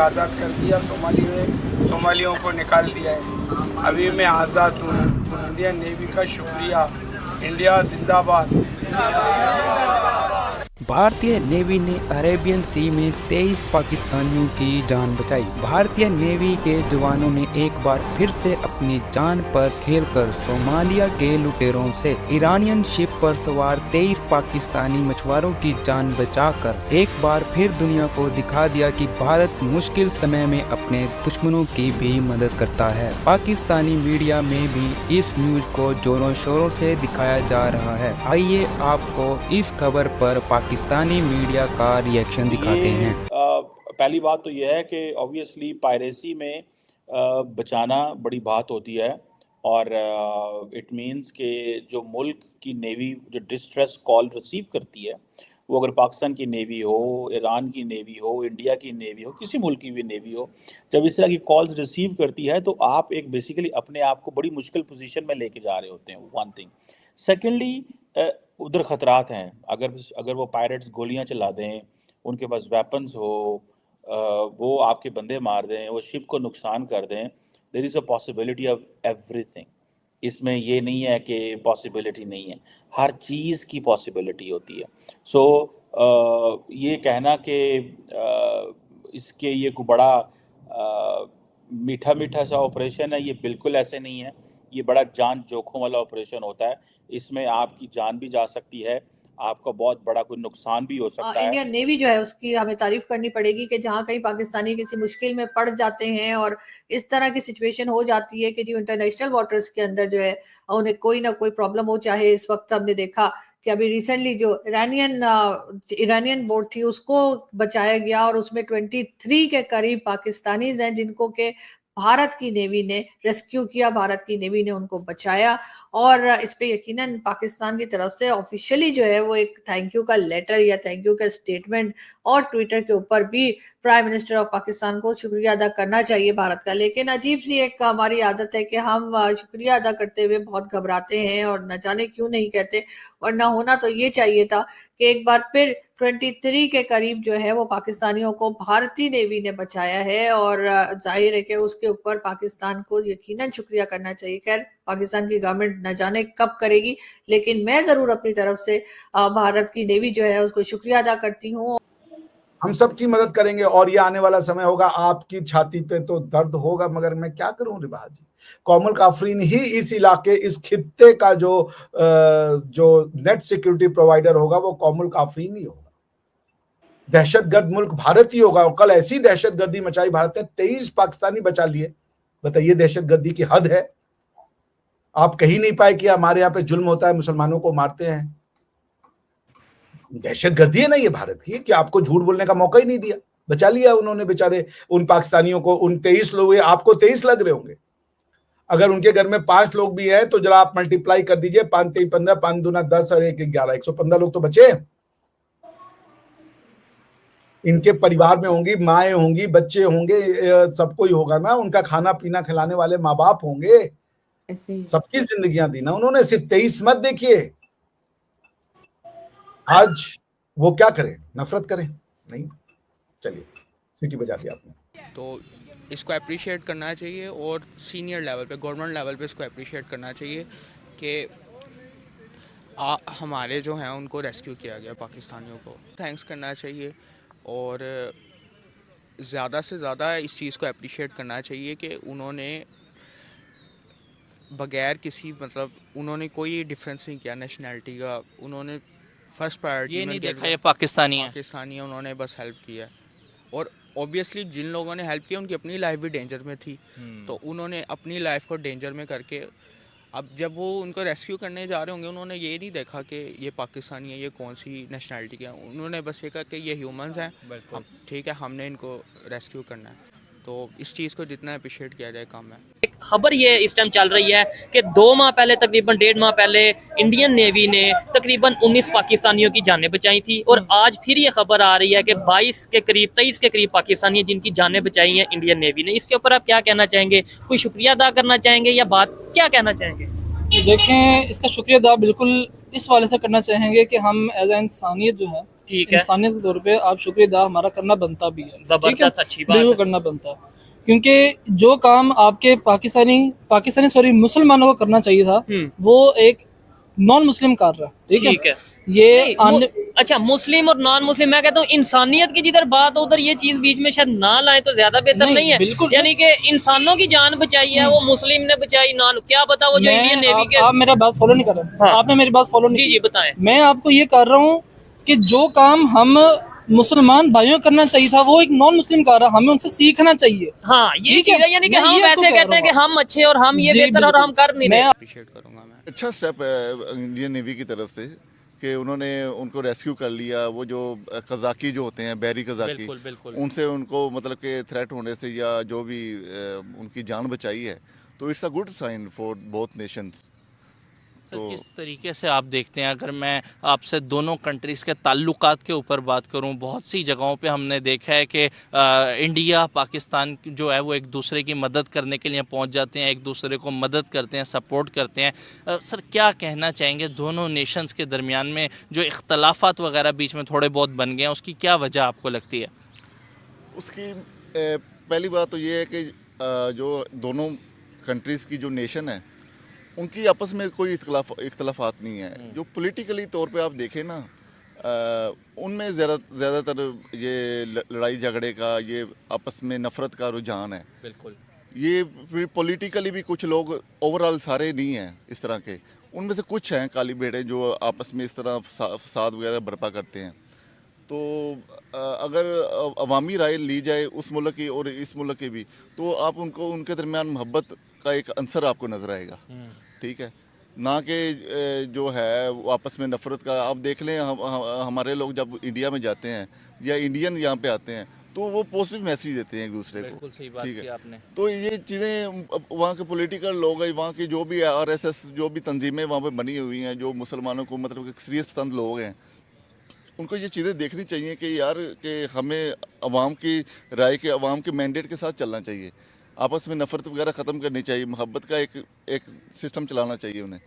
आज़ाद कर दिया, सोमालियों को निकाल दिया है। अभी मैं आज़ाद हूँ। इंडियन नेवी का शुक्रिया। इंडिया जिंदाबाद। भारतीय नेवी ने अरेबियन सी में 23 पाकिस्तानियों की जान बचाई। भारतीय नेवी के जवानों ने एक बार फिर से अपनी जान पर खेलकर सोमालिया के लुटेरों से ईरानियन शिप पर सवार 23 पाकिस्तानी मछुआरों की जान बचाकर एक बार फिर दुनिया को दिखा दिया कि भारत मुश्किल समय में अपने दुश्मनों की भी मदद करता है। पाकिस्तानी मीडिया में भी इस न्यूज को जोरों शोरों से दिखाया जा रहा है। आइए आपको इस खबर पर पाकिस्तानी मीडिया का रिएक्शन दिखाते हैं। पहली बात तो यह है कि ऑब्वियसली पायरेसी में बचाना बड़ी बात होती है और इट मींस कि जो मुल्क की नेवी जो डिस्ट्रेस कॉल रिसीव करती है, वो अगर पाकिस्तान की नेवी हो, ईरान की नेवी हो, इंडिया की नेवी हो, किसी मुल्क की भी नेवी हो, जब इस तरह की कॉल्स रिसीव करती है तो आप एक बेसिकली अपने आप को बड़ी मुश्किल पोजीशन में लेके जा रहे होते हैं। One thing. सेकेंडली, उधर ख़तरात हैं। अगर वो पायरेट्स गोलियां चला दें, उनके पास वेपन्स हो, वो आपके बंदे मार दें, वो शिप को नुकसान कर दें, there is a possibility of everything. इसमें ये नहीं है कि पॉसिबिलिटी नहीं है, हर चीज़ की पॉसिबिलिटी होती है। सो ये कहना कि इसके ये कोई बड़ा मीठा मीठा सा ऑपरेशन है, ये बिल्कुल ऐसे नहीं है। ये बड़ा जान जोखों वाला ऑपरेशन होता है। इसमें आपकी जान भी जा सकती है, आपका बहुत बड़ा कोई नुकसान भी हो सकता है। इंडियन नेवी जो है उसकी हमें तारीफ करनी पड़ेगी कि जहां कहीं पाकिस्तानी किसी मुश्किल में पड़ जाते हैं और इस तरह की सिचुएशन हो जाती है कि जो इंटरनेशनल वाटर्स के अंदर जो है उन्हें कोई ना कोई प्रॉब्लम हो, चाहे इस वक्त हमने देखा कि अभी रिसेंटली जो ईरानियन बोट थी उसको बचाया गया और उसमें 23 के करीब पाकिस्तानीज हैं जिनको के भारत की नेवी ने रेस्क्यू किया, भारत की नेवी ने उनको बचाया और इस पे यकीनन पाकिस्तान की तरफ से ऑफिशियली जो है वो एक थैंक यू का लेटर या थैंक यू का स्टेटमेंट और ट्विटर के ऊपर भी प्राइम मिनिस्टर ऑफ पाकिस्तान को शुक्रिया अदा करना चाहिए भारत का। लेकिन अजीब सी एक हमारी आदत है कि हम शुक्रिया अदा करते हुए बहुत घबराते हैं और न जाने क्यों नहीं कहते, वरना होना तो ये चाहिए था कि एक बार फिर 23 के करीब जो है वो पाकिस्तानियों को भारतीय नेवी ने बचाया है और जाहिर है कि उसके ऊपर पाकिस्तान को यकीनन शुक्रिया करना चाहिए। खैर, पाकिस्तान की गवर्नमेंट न जाने कब करेगी, लेकिन मैं जरूर अपनी तरफ से भारत की नेवी जो है उसको शुक्रिया अदा करती हूँ। हम सबकी मदद करेंगे और ये आने वाला समय होगा, आपकी छाती पे तो दर्द होगा, मगर मैं क्या करूं रिबा जी। कोमल काफरीन ही इस इलाके, इस खित्ते का जो नेट सिक्योरिटी प्रोवाइडर होगा वो कोमल काफरीन ही होगा। दहशतगर्द मुल्क भारत ही होगा और कल ऐसी दहशतगर्दी मचाई भारत ने, 23 पाकिस्तानी बचा लिए। बताइए, दहशतगर्दी की हद है। आप कहीं नहीं पाए कि हमारे यहाँ पे जुल्म होता है, मुसलमानों को मारते हैं। दहशतगर्दी है ना ये भारत की, कि आपको झूठ बोलने का मौका ही नहीं दिया, बचा लिया उन्होंने बेचारे उन पाकिस्तानियों को। उन 23 लोग, आपको 23 लग रहे होंगे, अगर उनके घर में 5 लोग भी हैं तो जरा आप मल्टीप्लाई कर दीजिए, 5 3 15, 5 दूना 10 और 1 11, 115 लोग तो बचे। इनके परिवार में होंगी, माएँ होंगी, बच्चे होंगे, सबको ही होगा ना, उनका खाना पीना खिलाने वाले माँ बाप होंगे, सबकी जिंदगियां दी ना उन्होंने, सिर्फ 23 मत देखिए। आज वो क्या करें, नफरत करें? नहीं। चलिए, सीटी बजा दी आपने। तो इसको अप्रिशिएट करना चाहिए और सीनियर लेवल पे, गवर्नमेंट लेवल पे इसको अप्रिशिएट करना चाहिए कि हमारे जो हैं उनको रेस्क्यू किया गया, पाकिस्तानियों को थैंक्स करना चाहिए और ज़्यादा से ज़्यादा इस चीज़ को अप्रिशिएट करना चाहिए कि उन्होंने बगैर किसी उन्होंने कोई डिफरेंस नहीं किया नेशनैलिटी का। उन्होंने फर्स्ट प्रायोरिटी ये नहीं देखा ये पाकिस्तानी है, उन्होंने बस हेल्प किया। और ऑब्वियसली जिन लोगों ने हेल्प किया उनकी अपनी लाइफ भी डेंजर में थी, तो उन्होंने अपनी लाइफ को डेंजर में करके अब जब वो उनको रेस्क्यू करने जा रहे होंगे, उन्होंने ये नहीं देखा कि ये पाकिस्तानी है, ये कौन सी नेशनैलिटी का है। उन्होंने बस ये कहा कि ये ह्यूमंस हैं, ठीक है, हमने इनको रेस्क्यू करना है। तो इस चीज़ को जितना अप्रिशिएट किया जाए कम है। एक खबर ये इस टाइम चल रही है कि 2 माह पहले, तकरीबन 1.5 माह पहले, इंडियन नेवी ने तकरीबन 19 पाकिस्तानियों की जानें बचाई थी और आज फिर ये खबर आ रही है कि 23 के करीब पाकिस्तानी हैं जिनकी जानें बचाई हैं इंडियन नेवी ने। इसके ऊपर आप क्या कहना चाहेंगे? कोई शुक्रिया अदा करना चाहेंगे या बात क्या कहना चाहेंगे? देखें, इसका शुक्रिया अदा बिल्कुल इस वाले से करना चाहेंगे कि हम एज ए इंसानियत जो है ठीक है। इंसानियत के तौर पे आप शुक्रिया अदा हमारा करना बनता भी है। ठीक है? जबरदस्त, अच्छी बात बिल्कुल है। करना बनता है, क्योंकि जो काम आपके पाकिस्तानी सॉरी मुसलमानों को करना चाहिए था वो एक नॉन मुस्लिम कर रहा है। ठीक है, ये नहीं, आने अच्छा मुस्लिम और नॉन मुस्लिम, मैं कहता हूँ इंसानियत की जिधर बात हो उधर ये चीज बीच में शायद ना लाए तो ज्यादा बेहतर नहीं है। बिल्कुल यानी कि इंसानों की जान बचाई है, वो मुस्लिम ने बचाई, नॉन क्या पता वो जो इंडियन नेवी के। आप मेरा बात फॉलो नहीं कर रहे। हाँ। आपने मेरी बात फॉलो नहीं जी की। जी बताएं। मैं आपको ये कर रहा हूँ कि जो काम हम मुसलमान भाइयों को करना चाहिए था वो एक नॉन मुस्लिम कर रहा है, हमें उनसे सीखना चाहिए। हाँ ये ठीक चीज है, है? यानी कि मैं हम ये आपको वैसे कह कहते हैं रहा कि हम अच्छे और हम ये जी, बेहतर और बिल्कुल। हम कर नहीं रहे। अप्रिशिएट करूंगा मैं। अच्छा स्टेप है इंडियन नेवी की तरफ से कि उन्होंने उनको रेस्क्यू कर लिया। वो जो कज़ाकी जो होते हैं, बहरी कज़ाकी, बिल्कुल बिल्कुल। उनसे उनको मतलब कि थ्रेट होने से या जो भी उनकी जान बचाई है, तो it's a good sign for both nations. तो किस तरीके से आप देखते हैं, अगर मैं आपसे दोनों कंट्रीज़ के ताल्लुकात के ऊपर बात करूं, बहुत सी जगहों पे हमने देखा है कि इंडिया पाकिस्तान जो है वो एक दूसरे की मदद करने के लिए पहुंच जाते हैं, एक दूसरे को मदद करते हैं, सपोर्ट करते हैं। सर क्या कहना चाहेंगे दोनों नेशंस के दरमियान में जो इख्तलाफात वगैरह बीच में थोड़े बहुत बन गए हैं, उसकी क्या वजह आपको लगती है? उसकी पहली बात तो ये है कि जो दोनों कंट्रीज़ की जो नेशन है उनकी आपस में कोई इख्तलाफात नहीं है। जो पॉलिटिकली तौर पे आप देखें ना, उनमें ज़्यादातर ये लड़ाई झगड़े का, ये आपस में नफ़रत का रुझान है। बिल्कुल। ये फिर पॉलिटिकली भी कुछ लोग, ओवरऑल सारे नहीं हैं इस तरह के, उनमें से कुछ हैं काली भेड़े जो आपस में इस तरह फसाद वगैरह बर्पा करते हैं। तो अगर अवामी राय ली जाए उस मुल्क की और इस मुल्क की भी, तो आप उनको उनके दरमियान मोहब्बत का एक अंसर आपको नज़र आएगा। ठीक है, ना कि जो है वो आपस में नफ़रत का। आप देख लें, हमारे लोग जब इंडिया में जाते हैं या इंडियन यहाँ पे आते हैं तो वो पॉजिटिव मैसेज देते हैं एक दूसरे को। बिल्कुल सही बात ठीक की है, आपने। तो ये चीज़ें वहाँ के पॉलिटिकल लोग हैं, वहाँ की जो भी RSS जो भी तंजीमें वहाँ पे बनी हुई हैं, जो मुसलमानों को मतलब सीरियस पसंद लोग हैं, उनको ये चीज़ें देखनी चाहिए कि यार कि हमें अवाम की राय के, अवाम के मैंडेट के साथ चलना चाहिए। आपस में नफ़रत वगैरह ख़त्म करनी चाहिए, मोहब्बत का एक सिस्टम चलाना चाहिए उन्हें।